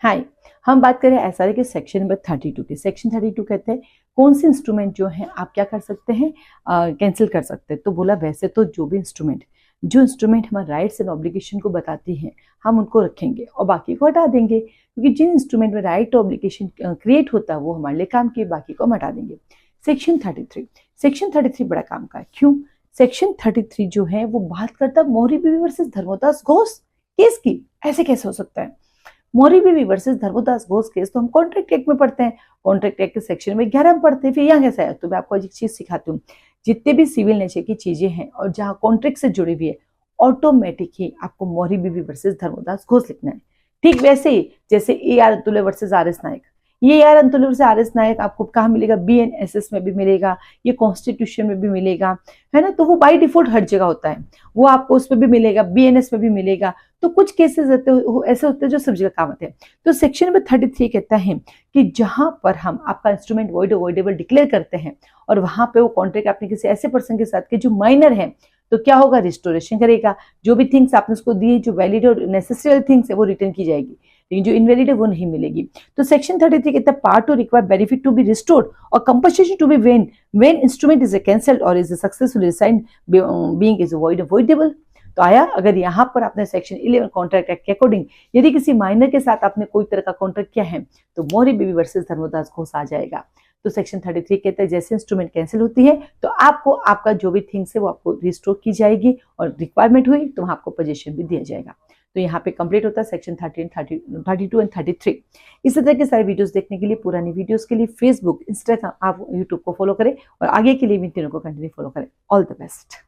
हाय, हम बात करें एसआरए के सेक्शन नंबर 32 की। सेक्शन 32 कहते हैं कौन से इंस्ट्रूमेंट जो हैं आप क्या कर सकते हैं, कैंसिल कर सकते हैं। तो बोला वैसे तो जो इंस्ट्रूमेंट हमारे राइट्स एंड ऑब्लिगेशन को बताती हैं हम उनको रखेंगे और बाकी को हटा देंगे, क्योंकि जिन इंस्ट्रूमेंट में राइट ऑब्लिगेशन क्रिएट होता है वो हमारे लिए काम किए, बाकी को हम हटा देंगे। सेक्शन 33 बड़ा काम का है। क्यों? सेक्शन 33 जो है वो बात करता है मौरी बीवी वर्सेस धर्मोदास घोष केस की। ऐसे कैसे हो सकता है? मौरी बीवी वर्सेस धर्मोदास घोष केस तो हम कॉन्ट्रैक्ट एक्ट में पढ़ते हैं, कॉन्ट्रैक्ट एक्ट के सेक्शन में 11 में पढ़ते हैं। फिर यहाँ कैसा है? तो मैं आपको एक चीज सिखाती हूँ, जितने भी सिविल नेचर की चीजें हैं और जहाँ कॉन्ट्रैक्ट से जुड़ी हुई है ऑटोमेटिक ही आपको मौरी बीवी वर्सेस धर्मोदास घोष लिखना है। ठीक वैसे ही जैसे AR अंतुले वर्सेस RS नायक, ये AR अंतुले वर्सेस RS नायक आपको कहाँ मिलेगा? BNSS में भी मिलेगा, ये कॉन्स्टिट्यूशन में भी मिलेगा, है ना। तो वो बाई डिफॉल्ट हर जगह होता है, वो आपको उसमें भी मिलेगा, BNS में भी मिलेगा। तो कुछ केसेस ऐसे होते हैं जो सब जगह काम आते हैं। तो सेक्शन नंबर 33 कहता है कि जहां पर हम आपका इंस्ट्रूमेंट वॉइड अवॉइडेबल डिक्लेयर करते हैं और वहां पे वो कॉन्ट्रैक्ट आपने किसी ऐसे पर्सन के साथ के जो माइनर है, तो क्या होगा? रिस्टोरेशन करेगा। जो भी थिंग्स आपने उसको दी, जो वैलिड और नेसेसरी थिंग्स है वो रिटर्न की जाएगी, लेकिन जो इनवैलिड है वो नहीं मिलेगी। तो सेक्शन 33 कहता है part to require benefit to be restored और compensation to be when instrument is cancelled और is successfully rescinded being is void avoidable. तो आया, अगर यहाँ पर आपने सेक्शन 11 कॉन्ट्रैक्ट एक्ट के अकॉर्डिंग यदि किसी माइनर के साथ आपने कोई तरह का कॉन्ट्रैक्ट किया है तो मौरी बीवी वर्सेस धर्मोदास घोष आ जाएगा। तो सेक्शन 33 कहता है जैसे इंस्ट्रूमेंट कैंसिल होती है तो आपको आपका जो भी थिंग्स है वो आपको रिस्टोर की जाएगी और रिक्वायरमेंट हुई तो वहां आपको पोजीशन भी दिया जाएगा। तो यहाँ पे कंप्लीट होता है सेक्शन 32 एंड 33। इसी तरह के सारे वीडियोस देखने के लिए, पुरानी वीडियोस के लिए फेसबुक, इंस्टाग्राम, आप यूट्यूब को फॉलो करें और आगे के लिए भी तीनों को कंटिन्यू फॉलो करें। All the best.